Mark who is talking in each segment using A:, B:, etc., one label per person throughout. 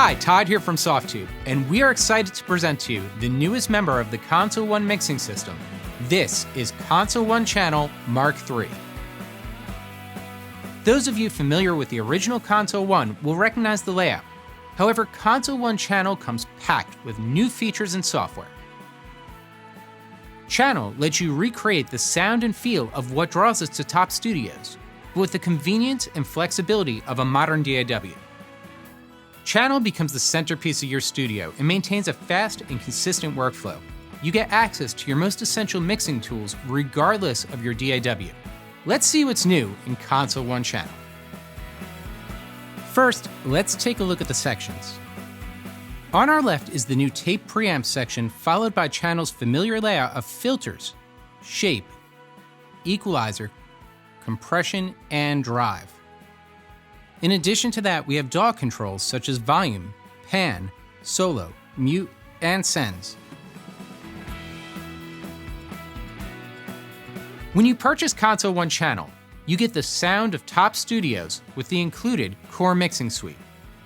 A: Hi, Todd here from Softube, and we are excited to present to you the newest member of the Console 1 mixing system. This is Console 1 Channel Mark III. Those of you familiar with the original Console 1 will recognize the layout. However, Console 1 Channel comes packed with new features and software. Channel lets you recreate the sound and feel of what draws us to top studios, but with the convenience and flexibility of a modern DAW. Channel becomes the centerpiece of your studio and maintains a fast and consistent workflow. You get access to your most essential mixing tools regardless of your DAW. Let's see what's new in Console 1 Channel. First, let's take a look at the sections. On our left is the new tape preamp section, followed by Channel's familiar layout of filters, shape, equalizer, compression, and drive. In addition to that, we have DAW controls such as volume, pan, solo, mute, and sends. When you purchase Console 1 Channel, you get the sound of top studios with the included core mixing suite.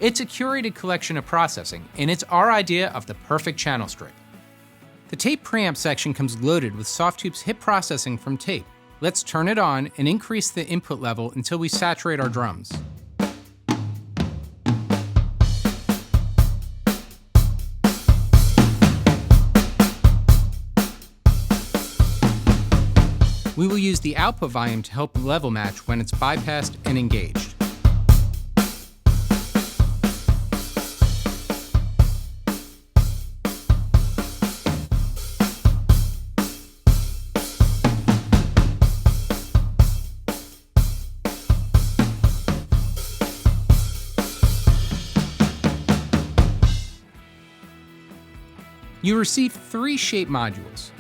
A: It's a curated collection of processing, and it's our idea of the perfect channel strip. The tape preamp section comes loaded with Softube's hip processing from tape. Let's turn it on and increase the input level until we saturate our drums. We will use the output volume to help level match when it's bypassed and engaged. You receive 3 shape modules: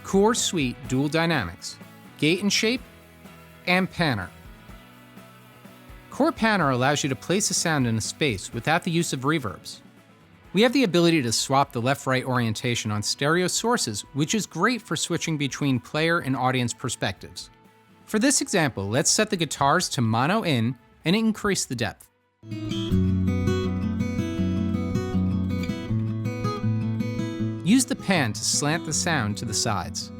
A: Core Suite Dual Dynamics, Gate and Shape, and Panner. Core Panner allows you to place a sound in a space without the use of reverbs. We have the ability to swap the left-right orientation on stereo sources, which is great for switching between player and audience perspectives. For this example, let's set the guitars to mono in and increase the depth. Use the pan to slant the sound to the sides.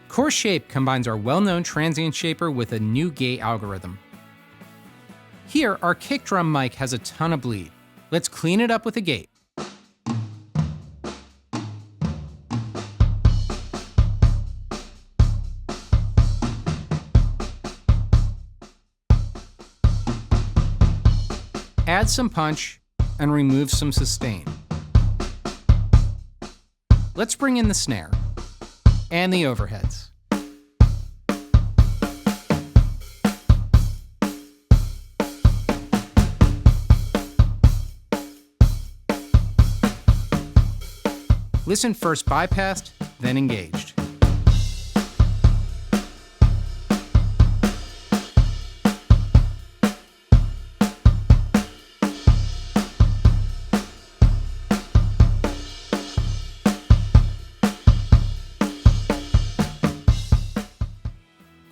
A: Core Shape combines our well-known transient shaper with a new gate algorithm. Here, our kick drum mic has a ton of bleed. Let's clean it up with a gate. Add some punch and remove some sustain. Let's bring in the snare and the overheads. Listen first bypassed, then engaged.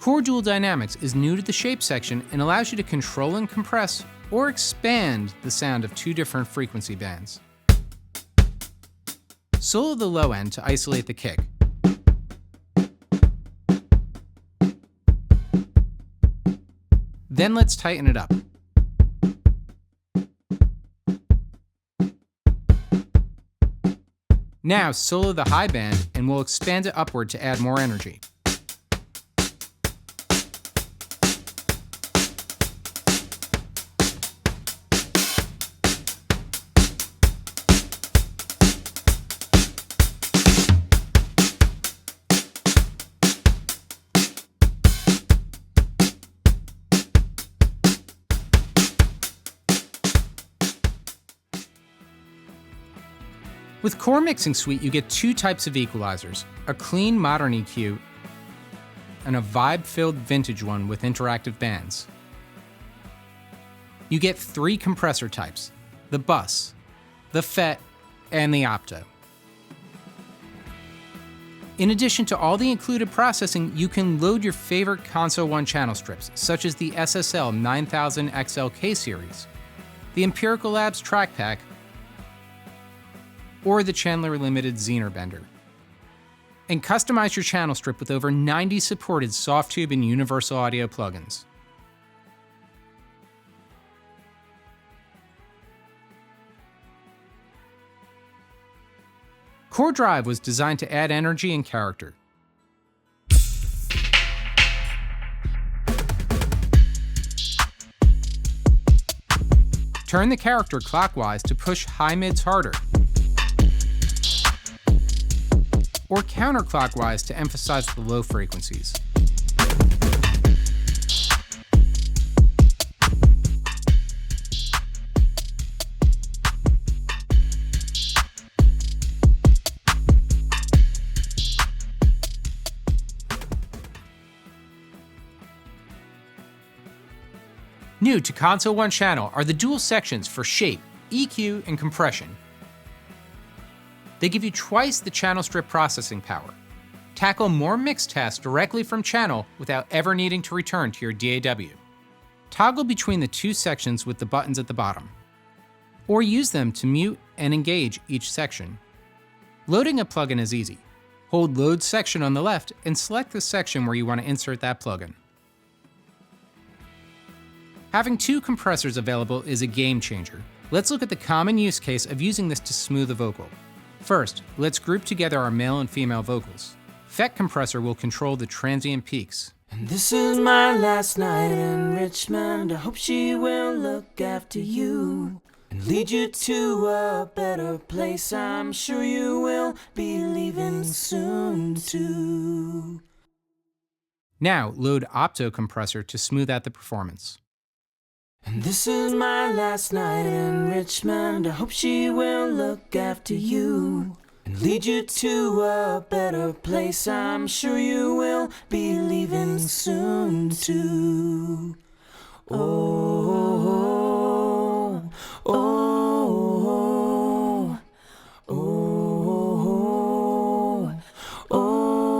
A: Core Dual Dynamics is new to the shape section and allows you to control and compress or expand the sound of 2 different frequency bands. Solo the low end to isolate the kick. Then let's tighten it up. Now solo the high band and we'll expand it upward to add more energy. With Core Mixing Suite, you get 2 types of equalizers, a clean modern EQ and a vibe-filled vintage one with interactive bands. You get 3 compressor types: the bus, the FET, and the opto. In addition to all the included processing, you can load your favorite Console 1 channel strips, such as the SSL 9000 XL-K series, the Empirical Labs Track Pack, or the Chandler Limited Zener Bender. And customize your channel strip with over 90 supported Softube and Universal Audio plugins. Core Drive was designed to add energy and character. Turn the character clockwise to push high mids harder, or counterclockwise to emphasize the low frequencies. New to Console 1 channel are the dual sections for shape, EQ, and compression. They give you twice the channel strip processing power. Tackle more mix tasks directly from channel without ever needing to return to your DAW. Toggle between the 2 sections with the buttons at the bottom, or use them to mute and engage each section. Loading a plugin is easy. Hold Load Section on the left and select the section where you want to insert that plugin. Having 2 compressors available is a game changer. Let's look at the common use case of using this to smooth a vocal. First, let's group together our male and female vocals. FET compressor will control the transient peaks.
B: And this is my last night in Richmond. I hope she will look after you and lead you to a better place. I'm sure you will be leaving soon too.
A: Now load opto compressor to smooth out the performance.
B: And this is my last night in Richmond. I hope she will look after you and lead you to a better place. I'm sure you will be leaving soon too. Oh, oh, oh, oh, oh.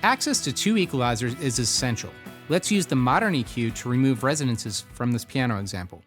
A: Access to 2 equalizers is essential. Let's use the modern EQ to remove resonances from this piano example.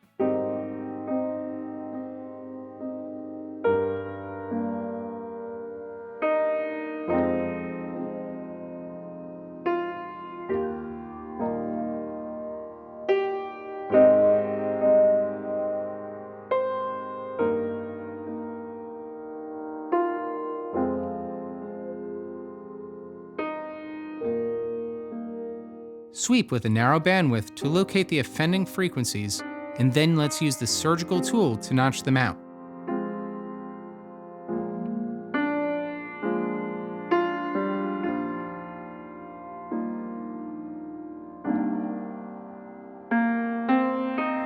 A: Sweep with a narrow bandwidth to locate the offending frequencies, and then let's use the surgical tool to notch them out.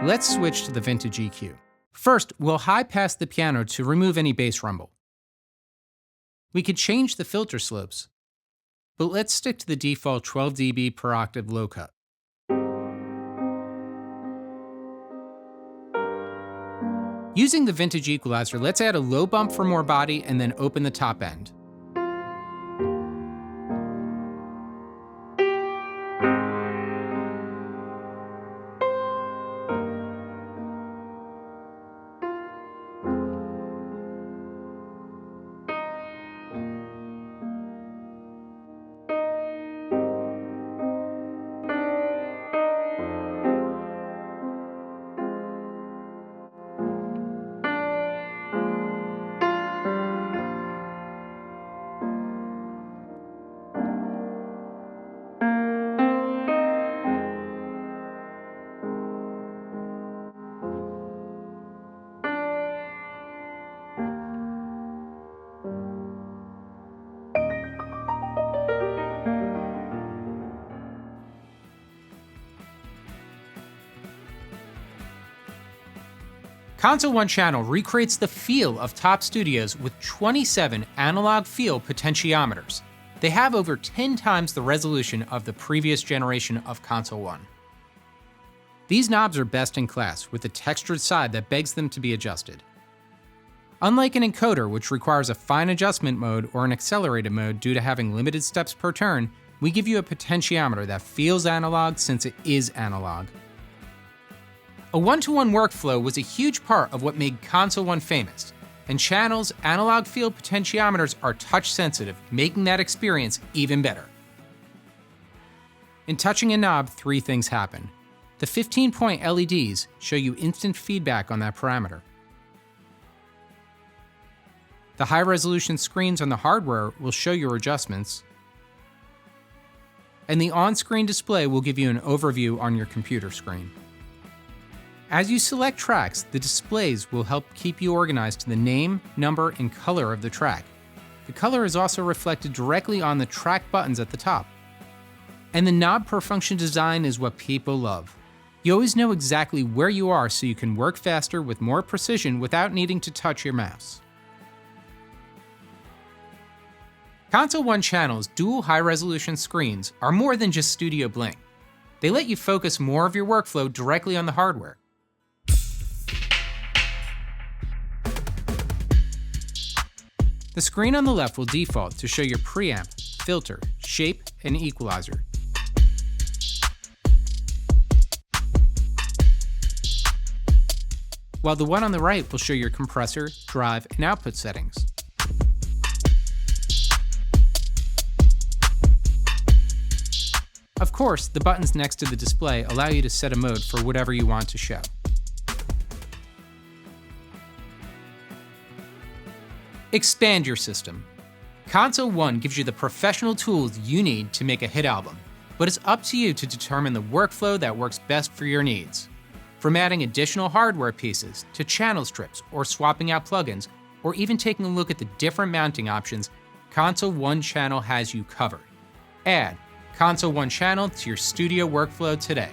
A: Let's switch to the vintage EQ. First, we'll high pass the piano to remove any bass rumble. We could change the filter slopes, but let's stick to the default 12 dB per octave low cut. Using the vintage equalizer, let's add a low bump for more body and then open the top end. Console One Channel recreates the feel of top studios with 27 analog feel potentiometers. They have over 10 times the resolution of the previous generation of Console One. These knobs are best in class, with a textured side that begs them to be adjusted. Unlike an encoder, which requires a fine adjustment mode or an accelerated mode due to having limited steps per turn, we give you a potentiometer that feels analog since it is analog. A one-to-one workflow was a huge part of what made Console One famous, and Channel's analog feel potentiometers are touch-sensitive, making that experience even better. In touching a knob, 3 things happen. The 15-point LEDs show you instant feedback on that parameter. The high-resolution screens on the hardware will show your adjustments, and the on-screen display will give you an overview on your computer screen. As you select tracks, the displays will help keep you organized to the name, number, and color of the track. The color is also reflected directly on the track buttons at the top. And the knob per function design is what people love. You always know exactly where you are so you can work faster with more precision without needing to touch your mouse. Console One Channel's dual high-resolution screens are more than just studio bling. They let you focus more of your workflow directly on the hardware. The screen on the left will default to show your preamp, filter, shape, and equalizer. While the one on the right will show your compressor, drive, and output settings. Of course, the buttons next to the display allow you to set a mode for whatever you want to show. Expand your system. Console One gives you the professional tools you need to make a hit album, but it's up to you to determine the workflow that works best for your needs. From adding additional hardware pieces, to channel strips, or swapping out plugins, or even taking a look at the different mounting options, Console One Channel has you covered. Add Console One Channel to your studio workflow today.